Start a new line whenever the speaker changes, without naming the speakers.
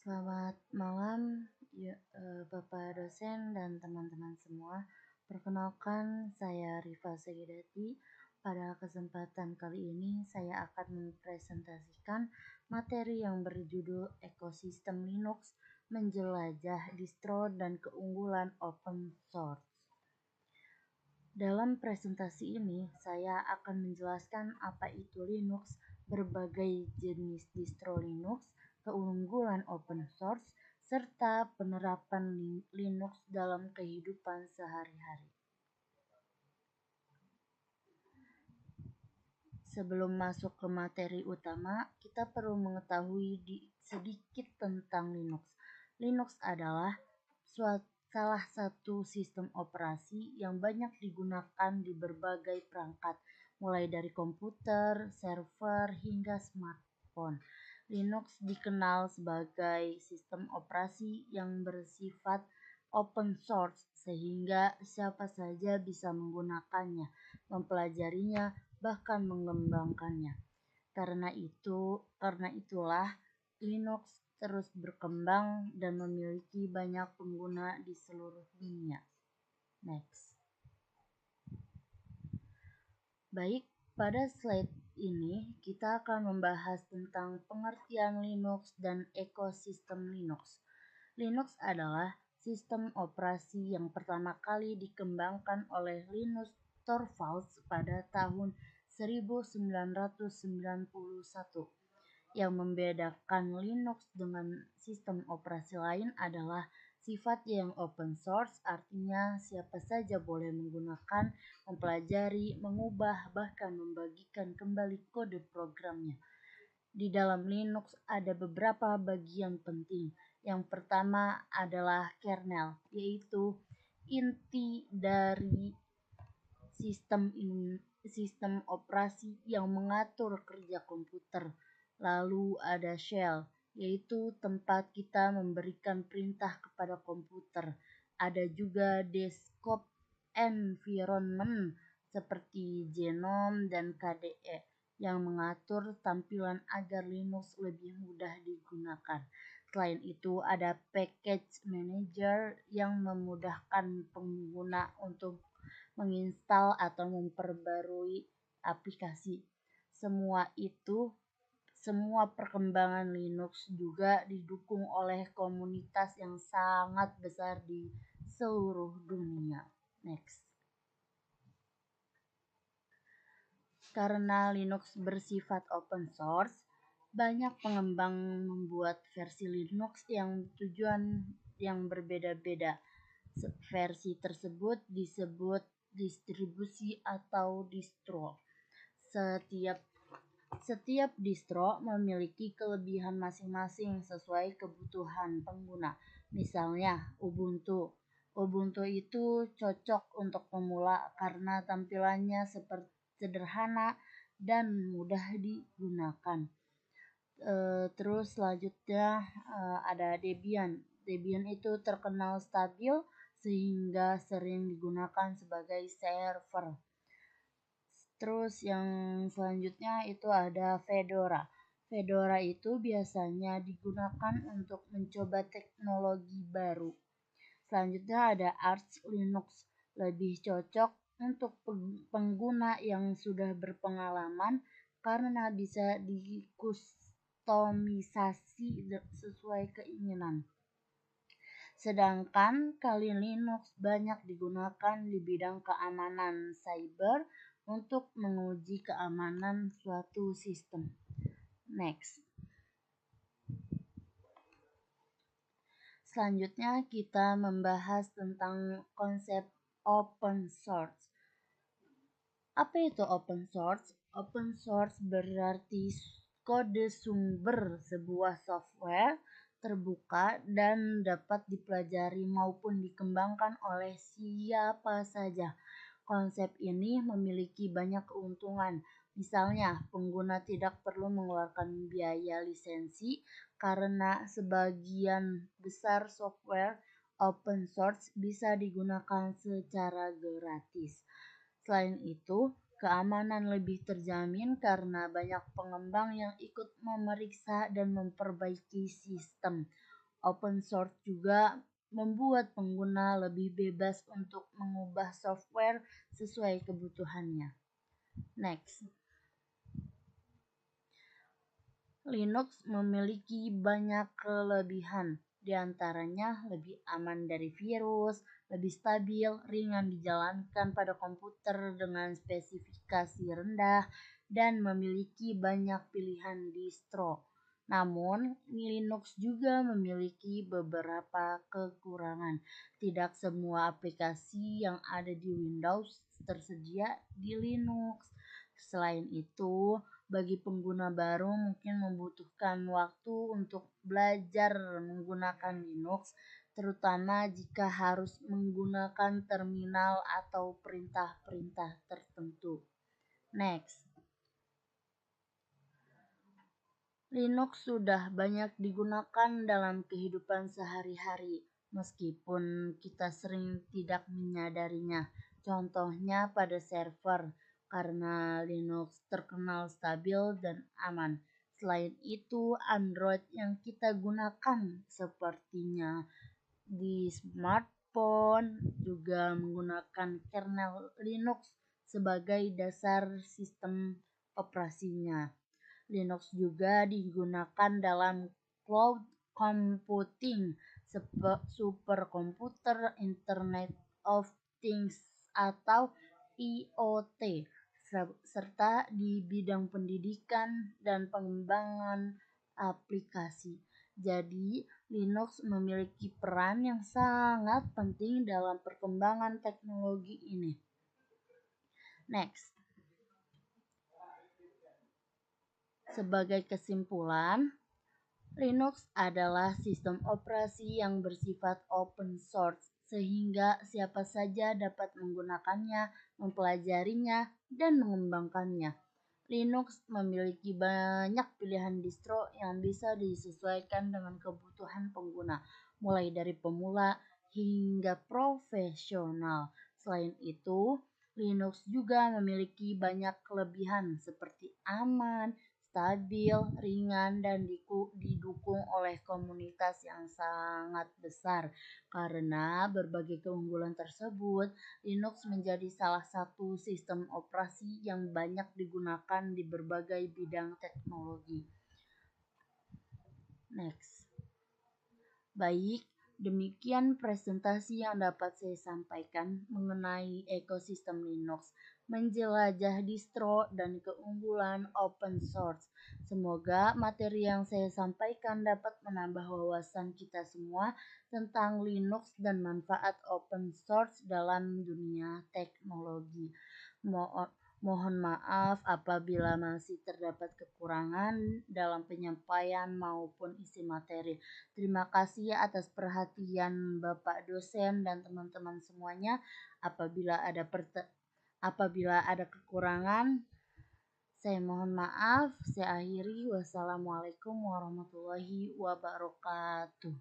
Selamat malam, Bapak dosen dan teman-teman semua. Perkenalkan, saya Rifa Segidati. Pada kesempatan kali ini, saya akan mempresentasikan materi yang berjudul Ekosistem Linux, Menjelajah Distro dan Keunggulan Open Source. Dalam presentasi ini, saya akan menjelaskan apa itu Linux, berbagai jenis distro Linux, keunggulan open source, serta penerapan Linux dalam kehidupan sehari-hari. Sebelum masuk ke materi utama, kita perlu mengetahui sedikit tentang Linux. Linux adalah salah satu sistem operasi yang banyak digunakan di berbagai perangkat, mulai dari komputer, server, hingga smartphone. Linux dikenal sebagai sistem operasi yang bersifat open source, sehingga siapa saja bisa menggunakannya, mempelajarinya, bahkan mengembangkannya. Karena itulah Linux terus berkembang dan memiliki banyak pengguna di seluruh dunia. Next. Baik, pada slide ini kita akan membahas tentang pengertian Linux dan ekosistem Linux. Linux adalah sistem operasi yang pertama kali dikembangkan oleh Linus Torvalds pada tahun 1991. Yang membedakan Linux dengan sistem operasi lain adalah sifat yang open source, artinya siapa saja boleh menggunakan, mempelajari, mengubah, bahkan membagikan kembali kode programnya. Di dalam Linux ada beberapa bagian penting. Yang pertama adalah kernel, yaitu inti dari sistem operasi yang mengatur kerja komputer. Lalu ada shell, yaitu tempat kita memberikan perintah kepada komputer. Ada juga desktop environment seperti Genome dan KDE yang mengatur tampilan agar Linux lebih mudah digunakan. Selain itu ada package manager yang memudahkan pengguna untuk menginstal atau memperbarui aplikasi. Semua perkembangan Linux juga didukung oleh komunitas yang sangat besar di seluruh dunia. Next. Karena Linux bersifat open source, banyak pengembang membuat versi Linux yang tujuan yang berbeda-beda. Versi tersebut disebut distribusi atau distro. Setiap distro memiliki kelebihan masing-masing sesuai kebutuhan pengguna. Misalnya Ubuntu. Ubuntu itu cocok untuk pemula karena tampilannya sederhana dan mudah digunakan. Terus selanjutnya ada Debian. Debian itu terkenal stabil sehingga sering digunakan sebagai server. Terus yang selanjutnya itu ada Fedora. Fedora itu biasanya digunakan untuk mencoba teknologi baru. Selanjutnya ada Arch Linux, lebih cocok untuk pengguna yang sudah berpengalaman karena bisa dikustomisasi sesuai keinginan. Sedangkan Kali Linux banyak digunakan di bidang keamanan cyber untuk menguji keamanan suatu sistem. Next. Selanjutnya kita membahas tentang konsep open source. Apa itu open source? Open source berarti kode sumber sebuah software terbuka dan dapat dipelajari maupun dikembangkan oleh siapa saja. Konsep ini memiliki banyak keuntungan. Misalnya, pengguna tidak perlu mengeluarkan biaya lisensi karena sebagian besar software open source bisa digunakan secara gratis. Selain itu, keamanan lebih terjamin karena banyak pengembang yang ikut memeriksa dan memperbaiki sistem. Open source juga membuat pengguna lebih bebas untuk mengubah software sesuai kebutuhannya. Next, Linux memiliki banyak kelebihan, di antaranya lebih aman dari virus, lebih stabil, ringan dijalankan pada komputer dengan spesifikasi rendah, dan memiliki banyak pilihan distro. Namun, Linux juga memiliki beberapa kekurangan. Tidak semua aplikasi yang ada di Windows tersedia di Linux. Selain itu, bagi pengguna baru mungkin membutuhkan waktu untuk belajar menggunakan Linux, terutama jika harus menggunakan terminal atau perintah-perintah tertentu. Next, Linux sudah banyak digunakan dalam kehidupan sehari-hari, meskipun kita sering tidak menyadarinya. Contohnya pada server, karena Linux terkenal stabil dan aman. Selain itu, Android yang kita gunakan sepertinya di smartphone juga menggunakan kernel Linux sebagai dasar sistem operasinya. Linux juga digunakan dalam cloud computing, superkomputer, Internet of Things atau IoT, serta di bidang pendidikan dan pengembangan aplikasi. Jadi, Linux memiliki peran yang sangat penting dalam perkembangan teknologi ini. Next, sebagai kesimpulan, Linux adalah sistem operasi yang bersifat open source, sehingga siapa saja dapat menggunakannya, mempelajarinya, dan mengembangkannya. Linux memiliki banyak pilihan distro yang bisa disesuaikan dengan kebutuhan pengguna, mulai dari pemula hingga profesional. Selain itu, Linux juga memiliki banyak kelebihan seperti aman, stabil, ringan, dan didukung oleh komunitas yang sangat besar. Karena berbagai keunggulan tersebut, Linux menjadi salah satu sistem operasi yang banyak digunakan di berbagai bidang teknologi. Next. Baik, demikian presentasi yang dapat saya sampaikan mengenai ekosistem Linux, menjelajah distro dan keunggulan open source. Semoga materi yang saya sampaikan dapat menambah wawasan kita semua tentang Linux dan manfaat open source dalam dunia teknologi. Mohon maaf apabila masih terdapat kekurangan dalam penyampaian maupun isi materi. Terima kasih atas perhatian Bapak dosen dan teman-teman semuanya. Apabila ada kekurangan, saya mohon maaf. Saya akhiri. Wassalamualaikum warahmatullahi wabarakatuh.